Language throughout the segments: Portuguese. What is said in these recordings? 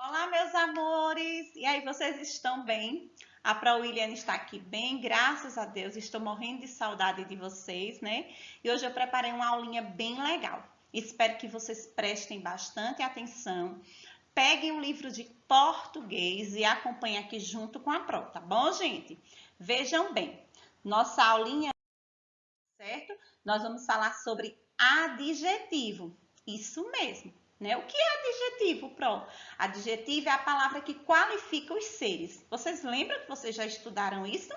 Olá, meus amores! E aí, vocês estão bem? A Pro William está aqui bem, graças a Deus. Estou morrendo de saudade de vocês, né? E hoje eu preparei uma aulinha bem legal. Espero que vocês prestem bastante atenção. Peguem um livro de português e acompanhem aqui junto com a Pro, tá bom, gente? Vejam bem, nossa aulinha, certo? Nós vamos falar sobre adjetivo. Isso mesmo. Né? O que é adjetivo, Pro? Adjetivo é a palavra que qualifica os seres. Vocês lembram que vocês já estudaram isso?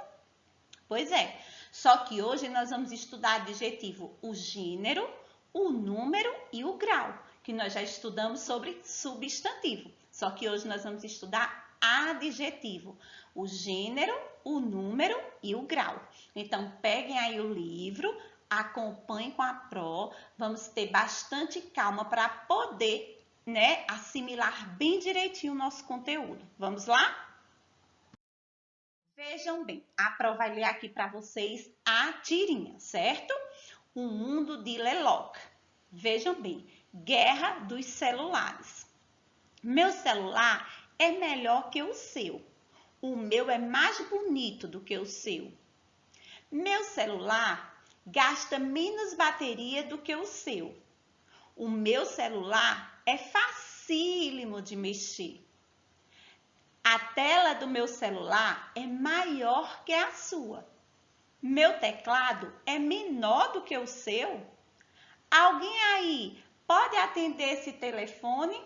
Pois é. Só que hoje nós vamos estudar adjetivo, o gênero, o número e o grau, que nós já estudamos sobre substantivo. Só que hoje nós vamos estudar adjetivo, o gênero, o número e o grau. Então, peguem aí o livro, acompanhem com a Pro, vamos ter bastante calma para poder, né, assimilar bem direitinho o nosso conteúdo. Vamos lá? Vejam bem, a Pro vai ler aqui para vocês a tirinha, certo? O mundo de Leloc. Vejam bem, guerra dos celulares. Meu celular é melhor que o seu. O meu é mais bonito do que o seu. Meu celular gasta menos bateria do que o seu. O meu celular é facílimo de mexer. A tela do meu celular é maior que a sua. Meu teclado é menor do que o seu. Alguém aí pode atender esse telefone?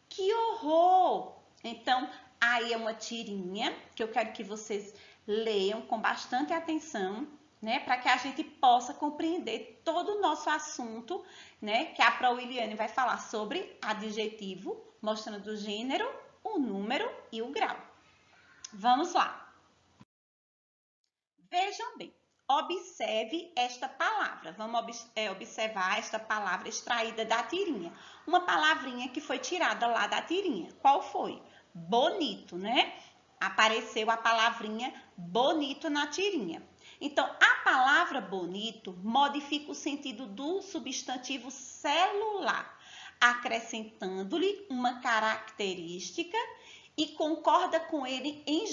Que horror! Então, aí é uma tirinha que eu quero que vocês leiam com bastante atenção, né? Para que a gente possa compreender todo o nosso assunto, né? Que a Pro Williane vai falar sobre adjetivo, mostrando o gênero, o número e o grau. Vamos lá. Vejam bem, observe esta palavra. Vamos observar esta palavra extraída da tirinha. Uma palavrinha que foi tirada lá da tirinha. Qual foi? Bonito, né? Apareceu a palavrinha bonito na tirinha. Então, a palavra bonito modifica o sentido do substantivo celular, acrescentando-lhe uma característica e concorda com ele em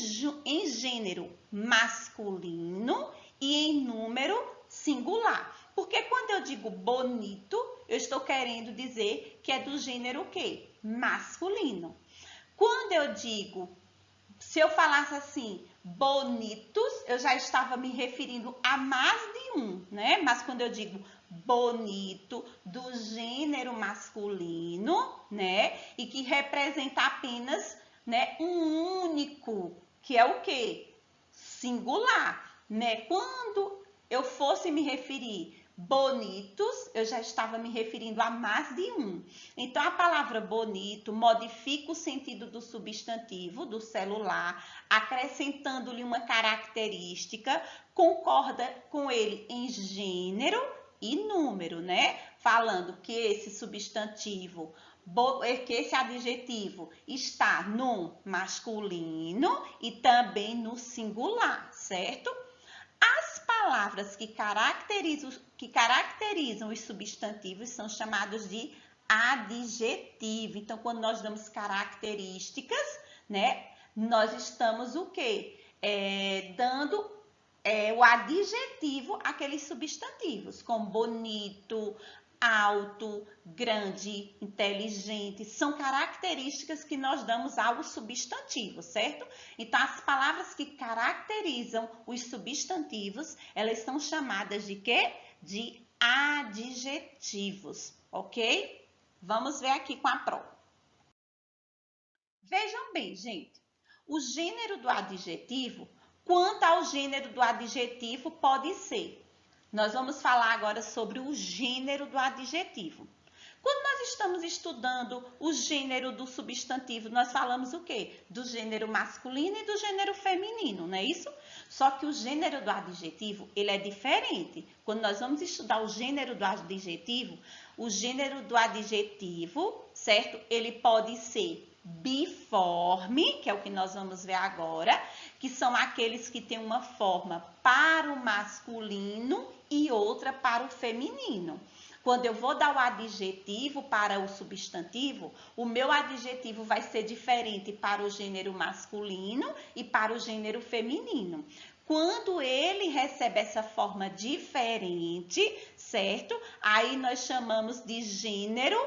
gênero masculino e em número singular. Porque quando eu digo bonito, eu estou querendo dizer que é do gênero o quê? Masculino. Quando eu digo, se eu falasse assim, bonitos, eu já estava me referindo a mais de um, né? Mas quando eu digo bonito, do gênero masculino, né? E que representa apenas, né, um único, que é o quê? Singular, né? Quando eu fosse me referir bonitos, eu já estava me referindo a mais de um. Então, a palavra bonito modifica o sentido do substantivo, do celular, acrescentando-lhe uma característica, concorda com ele em gênero e número, né? Falando que esse substantivo, que esse adjetivo está no masculino e também no singular, certo? As palavras que caracterizam os substantivos são chamados de adjetivo. Então, quando nós damos características, né, nós estamos o quê? Dando o adjetivo àqueles substantivos, como bonito, alto, grande, inteligente, são características que nós damos ao substantivo, certo? Então, as palavras que caracterizam os substantivos, elas são chamadas de quê? De adjetivos, ok? Vamos ver aqui com a Pro. Vejam bem, gente, o gênero do adjetivo, quanto ao gênero do adjetivo pode ser. Nós vamos falar agora sobre o gênero do adjetivo. Quando nós estamos estudando o gênero do substantivo, nós falamos o quê? Do gênero masculino e do gênero feminino, não é isso? Só que o gênero do adjetivo, ele é diferente. Quando nós vamos estudar o gênero do adjetivo, certo? Ele pode ser biforme, que é o que nós vamos ver agora, que são aqueles que têm uma forma para o masculino e outra para o feminino. Quando eu vou dar o adjetivo para o substantivo, o meu adjetivo vai ser diferente para o gênero masculino e para o gênero feminino. Quando ele recebe essa forma diferente, certo? Aí nós chamamos de gênero,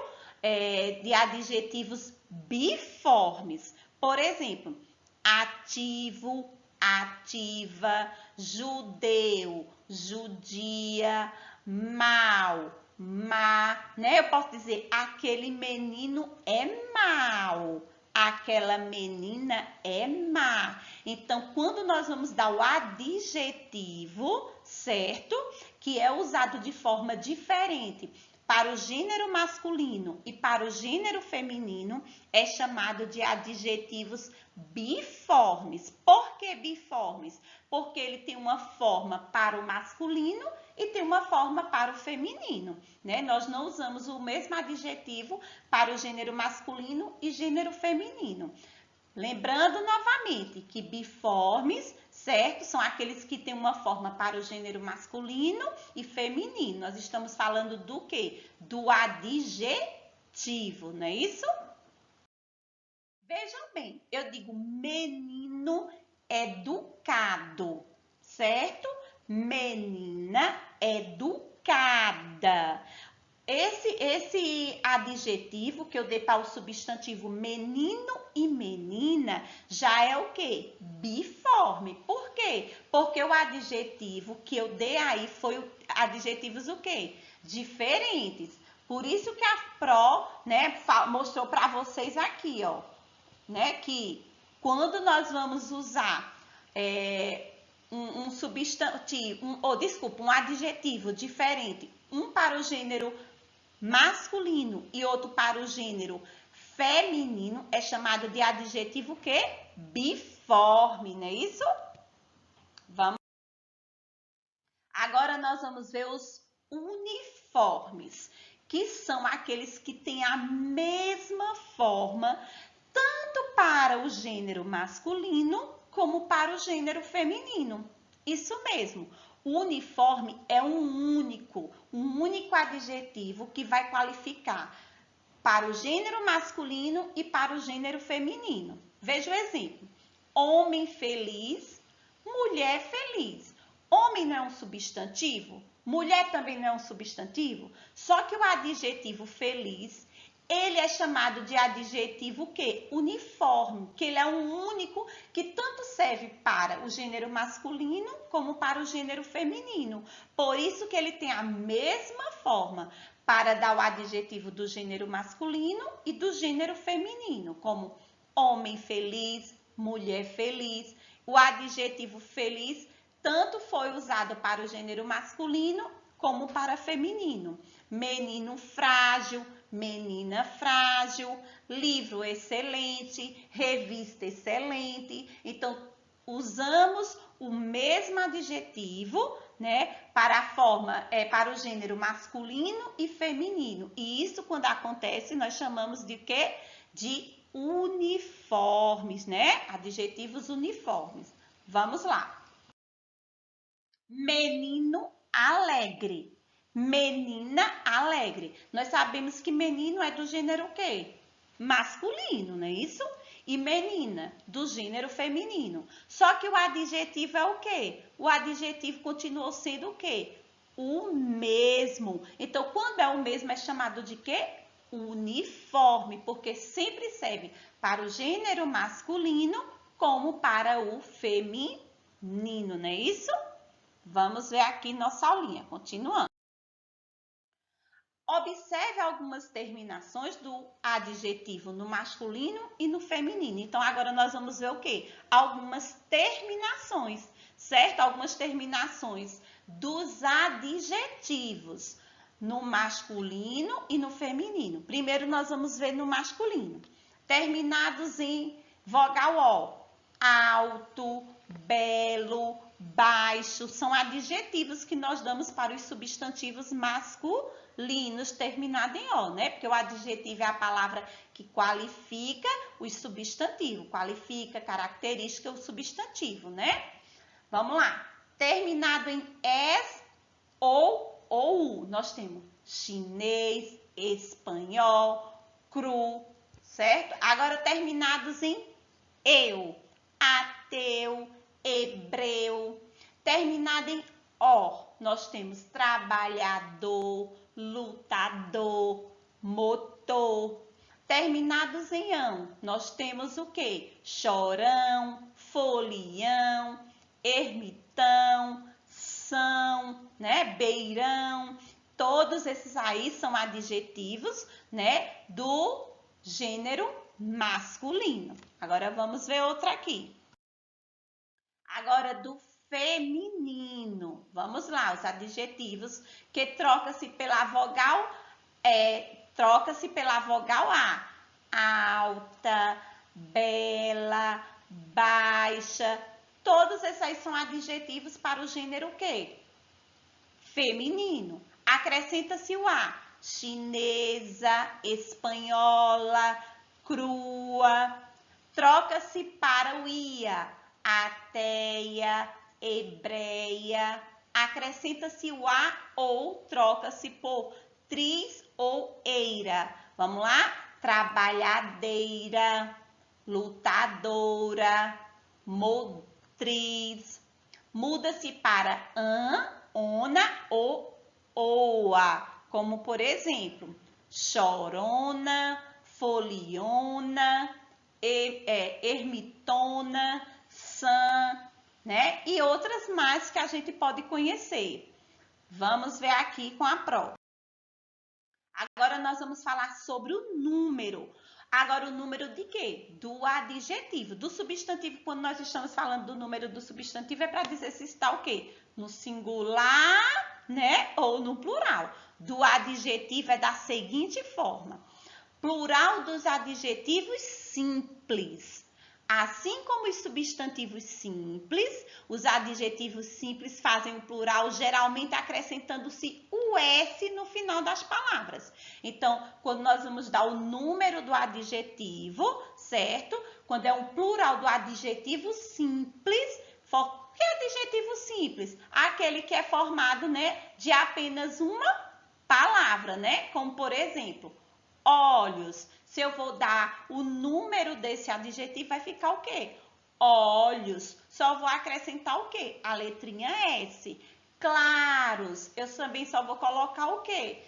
de adjetivos biformes. Por exemplo, ativo, ativa, judeu, judia, mal, má, né? Eu posso dizer, aquele menino é mau, aquela menina é má. Então, quando nós vamos dar o adjetivo, certo? Que é usado de forma diferente para o gênero masculino e para o gênero feminino, é chamado de adjetivos biformes. Por que biformes? Porque ele tem uma forma para o masculino e tem uma forma para o feminino, né? Nós não usamos o mesmo adjetivo para o gênero masculino e gênero feminino. Lembrando novamente que biformes, certo? São aqueles que têm uma forma para o gênero masculino e feminino. Nós estamos falando do quê? Do adjetivo, não é isso? Vejam bem, eu digo menino educado, certo? Menina educada. Esse adjetivo que eu dei para o substantivo menino e menina já é o quê? Biforme. Por quê? Porque o adjetivo que eu dei aí foi adjetivos o quê? Diferentes. Por isso que a Pro, né, mostrou para vocês aqui, ó, né, que quando nós vamos usar um substantivo, um adjetivo diferente, um para o gênero masculino e outro para o gênero feminino, é chamado de adjetivo que? Biforme, não é isso? Vamos. Agora nós vamos ver os uniformes, que são aqueles que têm a mesma forma, tanto para o gênero masculino como para o gênero feminino. Isso mesmo. O uniforme é um único adjetivo que vai qualificar para o gênero masculino e para o gênero feminino. Veja o exemplo. Homem feliz, mulher feliz. Homem não é um substantivo? Mulher também não é um substantivo? Só que o adjetivo feliz, ele é chamado de adjetivo o quê? Uniforme, que ele é um único que tanto serve para o gênero masculino como para o gênero feminino. Por isso que ele tem a mesma forma para dar o adjetivo do gênero masculino e do gênero feminino, como homem feliz, mulher feliz. O adjetivo feliz tanto foi usado para o gênero masculino como para feminino. Menino frágil, menina frágil, livro excelente, revista excelente. Então, usamos o mesmo adjetivo, né, para a forma, para o gênero masculino e feminino. E isso, quando acontece, nós chamamos de quê? De uniformes, né? Adjetivos uniformes. Vamos lá. Menino alegre. Menina alegre. Nós sabemos que menino é do gênero o quê? Masculino, não é isso? E menina, do gênero feminino. Só que o adjetivo é o quê? O adjetivo continuou sendo o quê? O mesmo. Então, quando é o mesmo, é chamado de quê? Uniforme, porque sempre serve para o gênero masculino como para o feminino, não é isso? Vamos ver aqui nossa aulinha, continuando. Observe algumas terminações do adjetivo no masculino e no feminino. Então, agora nós vamos ver o quê? Algumas terminações, certo? Algumas terminações dos adjetivos no masculino e no feminino. Primeiro, nós vamos ver no masculino. Terminados em vogal O. Alto, belo, baixo, são adjetivos que nós damos para os substantivos masculinos terminado em O, né? Porque o adjetivo é a palavra que qualifica os substantivos, qualifica, característica o substantivo, né? Vamos lá. Terminado em S ou U, nós temos chinês, espanhol, cru, certo? Agora terminados em eu, ateu, hebreu. Terminado em ó, nós temos trabalhador, lutador, motor. Terminados em ão, nós temos o quê? Chorão, folião, ermitão, são, né? Beirão. Todos esses aí são adjetivos, né? Do gênero masculino. Agora vamos ver outra aqui. Agora do feminino. Vamos lá, os adjetivos que troca-se pela vogal A. Alta, bela, baixa. Todos esses aí são adjetivos para o gênero o quê? Feminino. Acrescenta-se o A. Chinesa, espanhola, crua. Troca-se para o ia. Ateia, hebreia. Acrescenta-se o A ou troca-se por tris ou eira. Vamos lá? Trabalhadeira, lutadora, motriz. Muda-se para an, ona ou oa. Como, por exemplo, chorona, foliona, ermitona, sã, né? E outras mais que a gente pode conhecer. Vamos ver aqui com a prova. Agora nós vamos falar sobre o número. Agora o número de quê? Do adjetivo. Do substantivo, quando nós estamos falando do número do substantivo, é para dizer se está o quê? No singular, né? Ou no plural. Do adjetivo é da seguinte forma. Plural dos adjetivos simples. Assim como os substantivos simples, os adjetivos simples fazem o plural geralmente acrescentando-se o S no final das palavras. Então, quando nós vamos dar o número do adjetivo, certo? Quando é um plural do adjetivo simples, que adjetivo simples? Aquele que é formado, né, de apenas uma palavra, né? Como, por exemplo, olhos. Se eu vou dar o número desse adjetivo, vai ficar o quê? Olhos. Só vou acrescentar o quê? A letrinha S. Claros. Eu também só vou colocar o quê?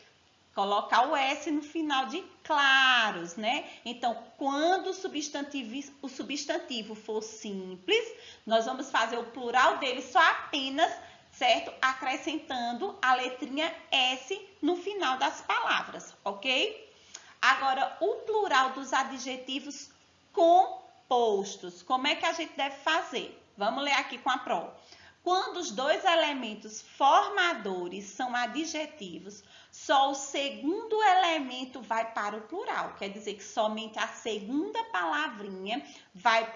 Colocar o S no final de claros, né? Então, quando o substantivo for simples, nós vamos fazer o plural dele só apenas, certo? Acrescentando a letrinha S no final das palavras, ok? Agora, o plural dos adjetivos compostos. Como é que a gente deve fazer? Vamos ler aqui com a prova. Quando os dois elementos formadores são adjetivos, só o segundo elemento vai para o plural. Quer dizer que somente a segunda palavrinha vai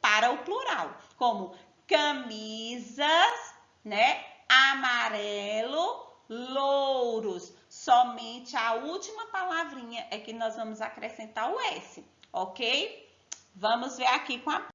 para o plural. Como camisas, né? Amarelo, louros. Somente a última palavrinha é que nós vamos acrescentar o S, ok? Vamos ver aqui com a...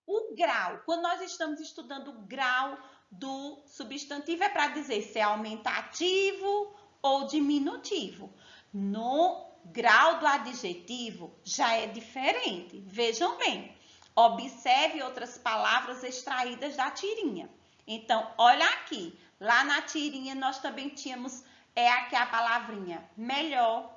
O grau. Quando nós estamos estudando o grau do substantivo, é para dizer se é aumentativo ou diminutivo. No grau do adjetivo, já é diferente. Vejam bem. Observe outras palavras extraídas da tirinha. Então, olha aqui. Lá na tirinha, nós também tínhamos aqui a palavrinha melhor.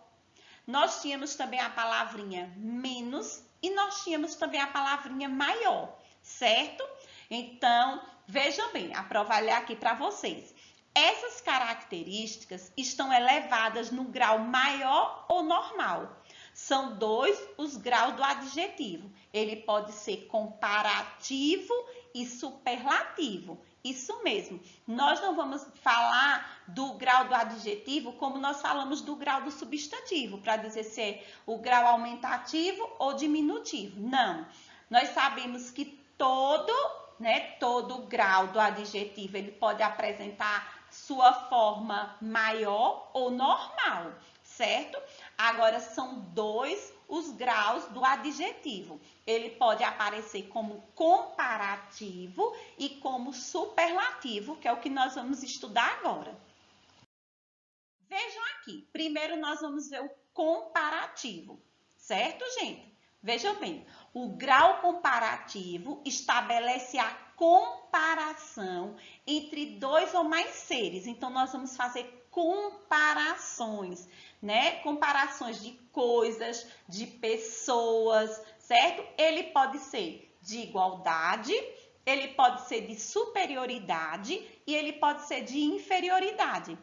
Nós tínhamos também a palavrinha menos e nós tínhamos também a palavrinha maior, certo? Então, vejam bem, a prova vai ler aqui para vocês. Essas características estão elevadas no grau maior ou normal. São dois os graus do adjetivo. Ele pode ser comparativo e superlativo. Isso mesmo. Nós não vamos falar do grau do adjetivo como nós falamos do grau do substantivo, para dizer se é o grau aumentativo ou diminutivo. Não. Nós sabemos que todo grau do adjetivo, ele pode apresentar sua forma maior ou normal, certo? Agora, são dois os graus do adjetivo. Ele pode aparecer como comparativo e como superlativo, que é o que nós vamos estudar agora. Vejam aqui. Primeiro nós vamos ver o comparativo, certo, gente? Vejam bem. O grau comparativo estabelece a comparação entre dois ou mais seres. Então, nós vamos fazer comparações, né? Comparações de coisas, de pessoas, certo? Ele pode ser de igualdade, ele pode ser de superioridade e ele pode ser de inferioridade.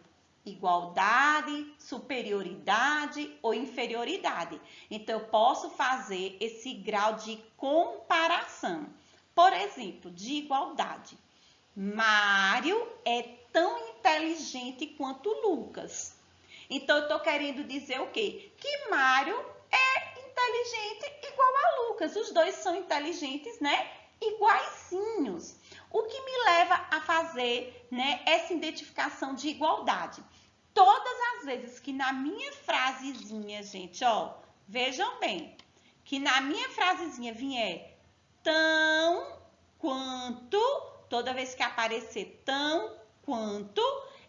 Igualdade, superioridade ou inferioridade. Então, eu posso fazer esse grau de comparação. Por exemplo, de igualdade. Mário é tão inteligente quanto Lucas. Então, eu estou querendo dizer o quê? Que Mário é inteligente igual a Lucas. Os dois são inteligentes, né? Iguaizinhos. O que me leva a fazer, né, essa identificação de igualdade? Todas as vezes que na minha frasezinha, gente, ó, vejam bem, que na minha frasezinha vier tão quanto, toda vez que aparecer tão quanto,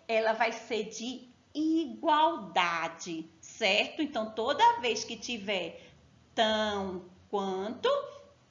ela vai ser de igualdade, certo? Então, toda vez que tiver tão quanto,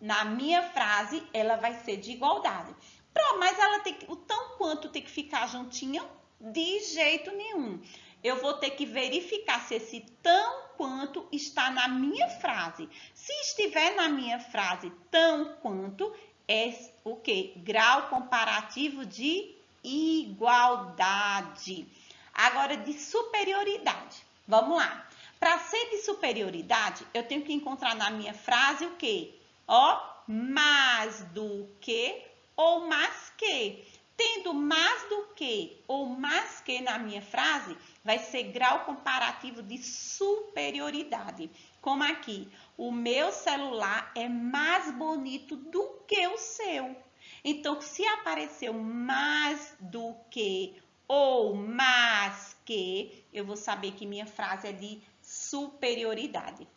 na minha frase, ela vai ser de igualdade. Pronto, mas ela tem que, o tão quanto tem que ficar juntinho? De jeito nenhum. Eu vou ter que verificar se esse tão quanto está na minha frase. Se estiver na minha frase tão quanto, é o quê? Grau comparativo de igualdade. Agora, de superioridade. Vamos lá. Para ser de superioridade, eu tenho que encontrar na minha frase o quê? Ó, mais do que ou mais que. Tendo mais do que ou mais que na minha frase, vai ser grau comparativo de superioridade. Como aqui, o meu celular é mais bonito do que o seu. Então, se apareceu mais do que ou mais que, eu vou saber que minha frase é de superioridade.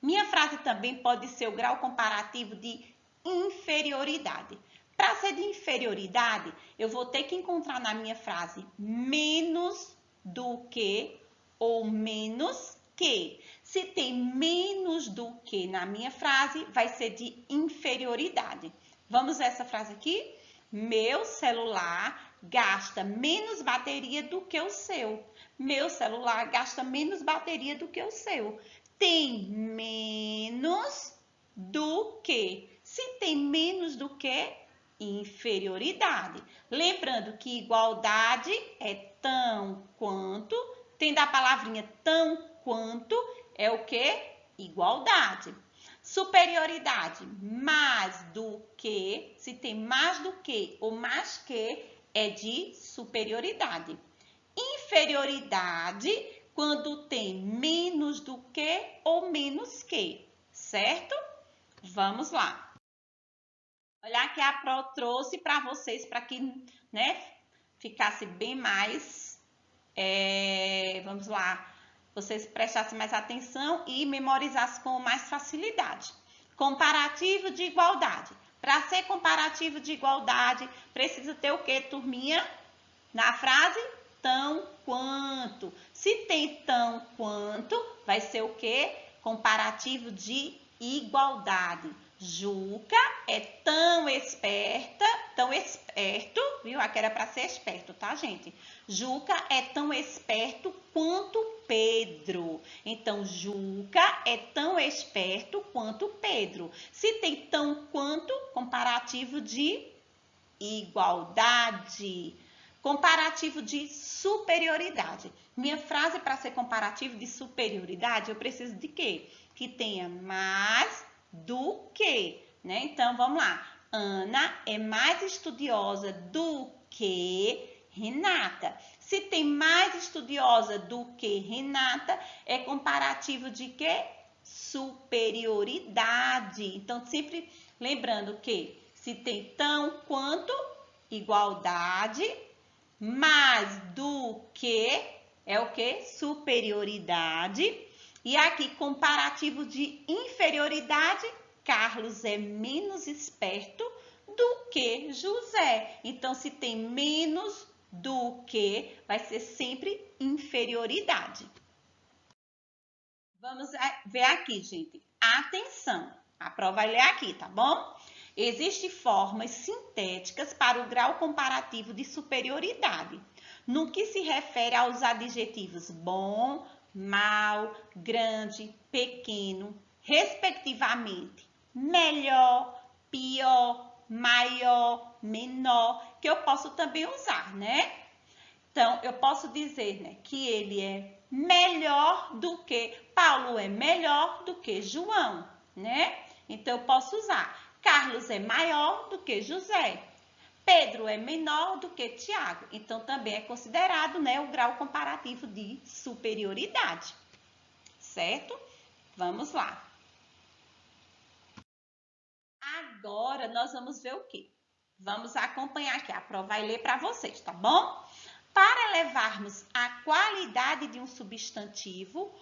Minha frase também pode ser o grau comparativo de inferioridade. Para ser de inferioridade, eu vou ter que encontrar na minha frase menos do que ou menos que. Se tem menos do que na minha frase, vai ser de inferioridade. Vamos ver essa frase aqui? Meu celular gasta menos bateria do que o seu. Meu celular gasta menos bateria do que o seu. Tem menos do que. Se tem menos do que, inferioridade. Lembrando que igualdade é tão quanto, tendo a palavrinha tão quanto, é o que? Igualdade. Superioridade, mais do que, se tem mais do que ou mais que, é de superioridade. Inferioridade, quando tem menos do que ou menos que, certo? Vamos lá. Olha que a Pro trouxe para vocês, para que, né, ficasse bem mais, vamos lá, vocês prestassem mais atenção e memorizassem com mais facilidade. Comparativo de igualdade. Para ser comparativo de igualdade, precisa ter o que, turminha? Na frase, tão quanto. Se tem tão quanto, vai ser o que? Comparativo de igualdade. Juca é tão esperto, viu? Aqui era para ser esperto, tá, gente? Juca é tão esperto quanto Pedro. Então, Juca é tão esperto quanto Pedro. Se tem tão quanto, comparativo de igualdade. Comparativo de superioridade. Minha frase para ser comparativo de superioridade, eu preciso de quê? Que tenha mais do que, né? Então, vamos lá. Ana é mais estudiosa do que Renata. Se tem mais estudiosa do que Renata, é comparativo de quê? Superioridade. Então, sempre lembrando que se tem tão quanto, igualdade, mais do que, é o que? Superioridade. E aqui, comparativo de inferioridade, Carlos é menos esperto do que José. Então, se tem menos do que vai ser sempre inferioridade. Vamos ver aqui, gente. Atenção, a prova vai ler aqui, tá bom? Existem formas sintéticas para o grau comparativo de superioridade, no que se refere aos adjetivos bom, mal, grande, pequeno, respectivamente, melhor, pior, maior, menor, que eu posso também usar, né? Então, eu posso dizer, né, que ele é melhor do que, Paulo é melhor do que João, né? Então, eu posso usar, Carlos é maior do que José. Pedro é menor do que Tiago. Então, também é considerado, né, o grau comparativo de superioridade. Certo? Vamos lá. Agora, nós vamos ver o quê? Vamos acompanhar aqui. A prova vai ler para vocês, tá bom? Para elevarmos a qualidade de um substantivo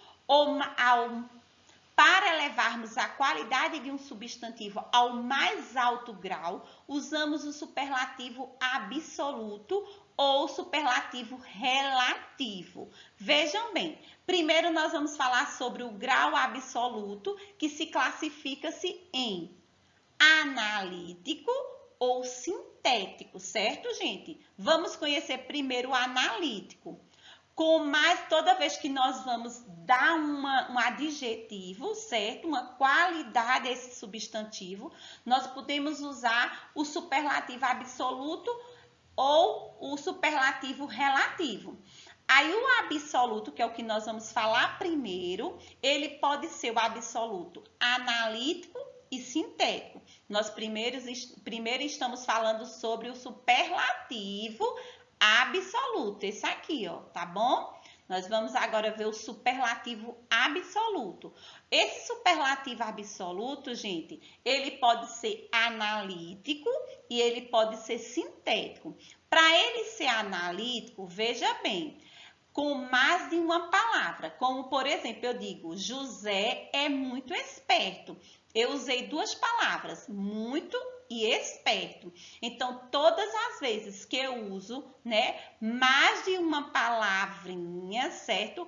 para elevarmos a qualidade de um substantivo ao mais alto grau, usamos o superlativo absoluto ou superlativo relativo. Vejam bem, primeiro nós vamos falar sobre o grau absoluto, que se classifica-se em analítico ou sintético, certo, gente? Vamos conhecer primeiro o analítico. Toda vez que nós vamos dar um adjetivo, certo? Uma qualidade a esse substantivo, nós podemos usar o superlativo absoluto ou o superlativo relativo. Aí o absoluto, que é o que nós vamos falar primeiro, ele pode ser o absoluto analítico e sintético. Nós primeiro estamos falando sobre o superlativo absoluto, esse aqui, ó, tá bom? Nós vamos agora ver o superlativo absoluto. Esse superlativo absoluto, gente, ele pode ser analítico e ele pode ser sintético. Para ele ser analítico, veja bem, com mais de uma palavra, como por exemplo, eu digo, José é muito esperto. Eu usei duas palavras, muito e esperto. Então, todas as vezes que eu uso, né, mais de uma palavrinha, certo?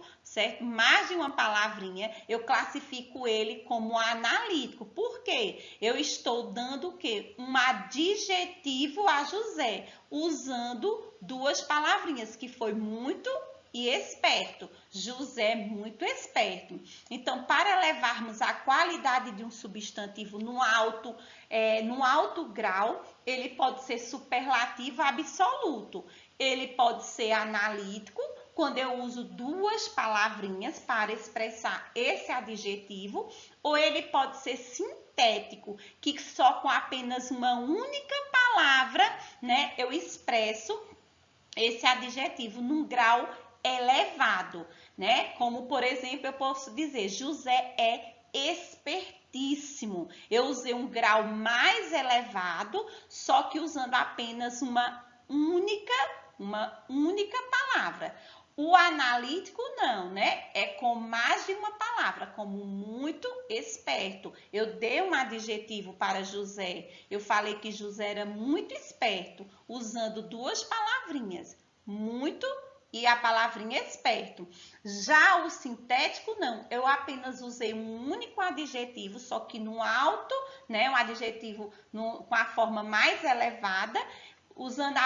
Mais de uma palavrinha, eu classifico ele como analítico. Por quê? Eu estou dando o quê? Um adjetivo a José, usando duas palavrinhas, que foi muito e esperto. José é muito esperto. Então, para levarmos a qualidade de um substantivo no alto grau, ele pode ser superlativo absoluto. Ele pode ser analítico, quando eu uso duas palavrinhas para expressar esse adjetivo, ou ele pode ser sintético, que só com apenas uma única palavra, né, eu expresso esse adjetivo num grau elevado, né? Como, por exemplo, eu posso dizer, José é espertíssimo. Eu usei um grau mais elevado, só que usando apenas uma única palavra. O analítico não, né? É com mais de uma palavra, como muito esperto. Eu dei um adjetivo para José. Eu falei que José era muito esperto, usando duas palavrinhas, muito e a palavrinha esperto. Já o sintético, não. Eu apenas usei um único adjetivo, só que no alto, né? Um adjetivo com a forma mais elevada, usando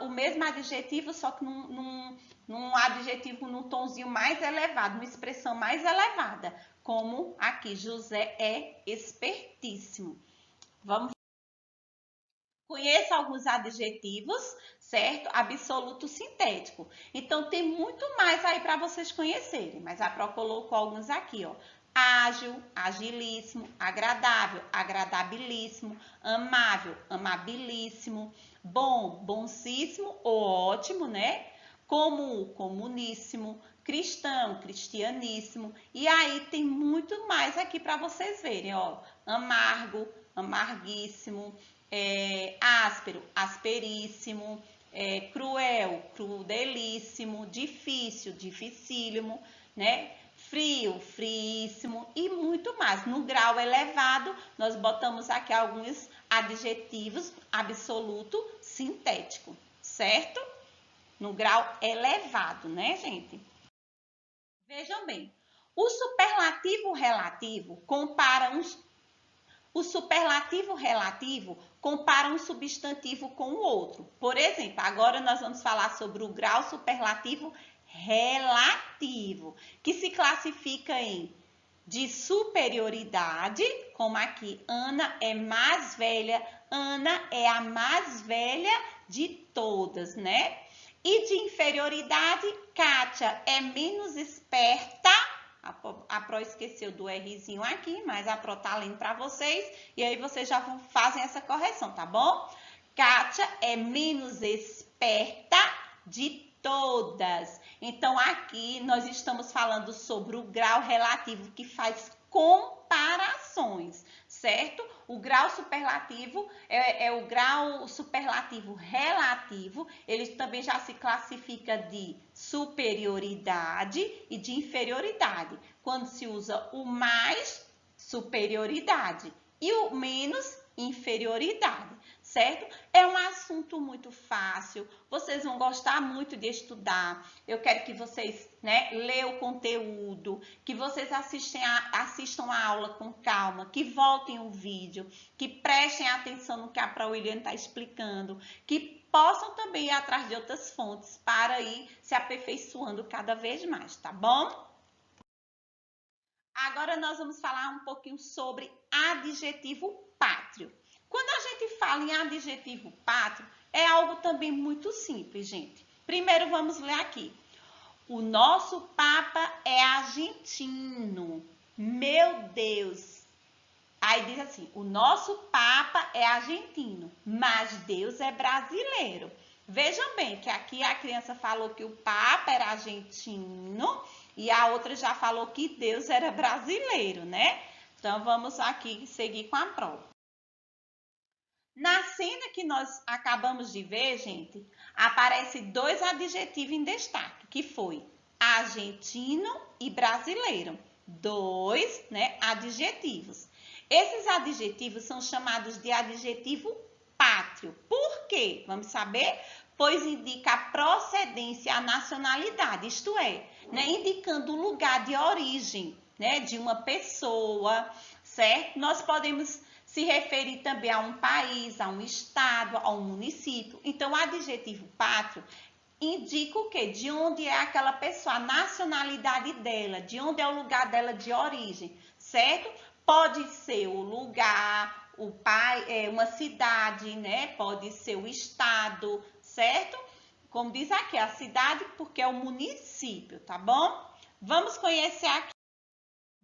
o mesmo adjetivo, só que num adjetivo num tonzinho mais elevado, uma expressão mais elevada. Como aqui, José é espertíssimo. Vamos. Conheça alguns adjetivos, certo? Absoluto sintético. Então, tem muito mais aí para vocês conhecerem, mas a Pro colocou alguns aqui, ó. Ágil, agilíssimo, agradável, agradabilíssimo, amável, amabilíssimo, bom, bonsíssimo ou ótimo, né? Comum, comuníssimo, cristão, cristianíssimo. E aí tem muito mais aqui para vocês verem, ó. Amargo, amarguíssimo, áspero, asperíssimo, cruel, crudelíssimo, difícil, dificílimo, né? Frio, friíssimo e muito mais. No grau elevado, nós botamos aqui alguns adjetivos absoluto sintético, certo? no grau elevado, né, gente? Vejam bem, o superlativo relativo compara um substantivo com o outro. Por exemplo, agora nós vamos falar sobre o grau superlativo relativo, que se classifica em de superioridade, como aqui, Ana é mais velha, Ana é a mais velha de todas, né? E de inferioridade, Kátia é menos esperta. A Pro esqueceu do Rzinho aqui, mas a Pro tá lendo para vocês. E aí vocês já fazem essa correção, tá bom? Kátia é menos esperta de todas. Então, aqui nós estamos falando sobre o grau relativo que faz comparações, certo? O grau superlativo é o grau superlativo relativo, ele também já se classifica de superioridade e de inferioridade. Quando se usa o mais, superioridade, e o menos, inferioridade, certo? É um assunto muito fácil, vocês vão gostar muito de estudar. Eu quero que vocês, leiam o conteúdo, que vocês assistam a aula com calma, que voltem o vídeo, que prestem atenção no que a Pro William está explicando, que possam também ir atrás de outras fontes para ir se aperfeiçoando cada vez mais, tá bom? Agora nós vamos falar um pouquinho sobre adjetivo pátrio. Quando a gente fala em adjetivo pátrio, é algo também muito simples, gente. Primeiro vamos ler aqui. O nosso Papa é argentino. Meu Deus! Aí diz assim, o nosso Papa é argentino, mas Deus é brasileiro. Vejam bem que aqui a criança falou que o Papa era argentino e a outra já falou que Deus era brasileiro, né? Então, vamos aqui seguir com a prova. Na cena que nós acabamos de ver, gente, aparece dois adjetivos em destaque, que foi argentino e brasileiro. Dois, adjetivos. Esses adjetivos são chamados de adjetivo pátrio. Por quê? Vamos saber? Pois indica a procedência, a nacionalidade, isto é, indicando o lugar de origem, de uma pessoa, certo? Nós podemos se referir também a um país, a um estado, a um município. Então, o adjetivo pátrio indica o quê? De onde é aquela pessoa, a nacionalidade dela, de onde é o lugar dela de origem, certo? Pode ser o lugar, uma cidade, Pode ser o estado, certo? Como diz aqui, a cidade porque é o município, tá bom? Vamos conhecer aqui.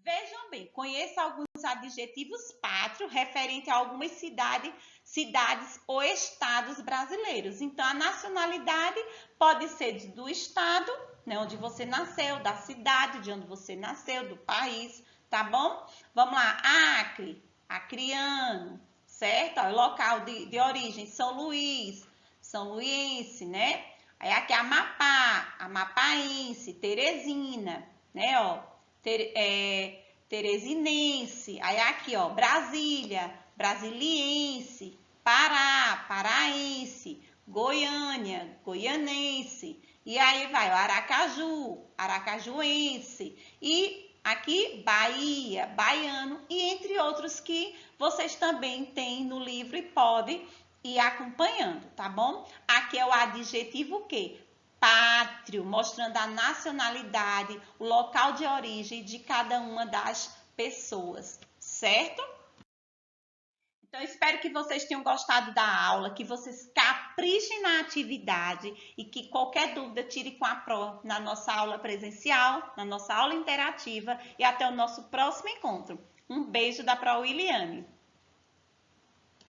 Vejam bem, conheça alguns adjetivos pátrios referente a algumas cidades ou estados brasileiros. Então, a nacionalidade pode ser do estado, onde você nasceu, da cidade, de onde você nasceu, do país, tá bom? Vamos lá, Acre, acreano, certo? Ó, local de origem, São Luís, São Luiense, Aí aqui Amapá, amapaense, Teresina, Teresinense. Aí aqui, ó, Brasília, brasiliense, Pará, paraense, Goiânia, goianense. E aí vai o Aracaju, aracajuense. E aqui, Bahia, baiano. E entre outros que vocês também têm no livro e podem ir acompanhando, tá bom? Aqui é o adjetivo o quê? Pátrio, mostrando a nacionalidade, o local de origem de cada uma das pessoas, certo? Então, espero que vocês tenham gostado da aula, que vocês caprichem na atividade e que qualquer dúvida tire com a Pro na nossa aula presencial, na nossa aula interativa e até o nosso próximo encontro. Um beijo da Pro Williane.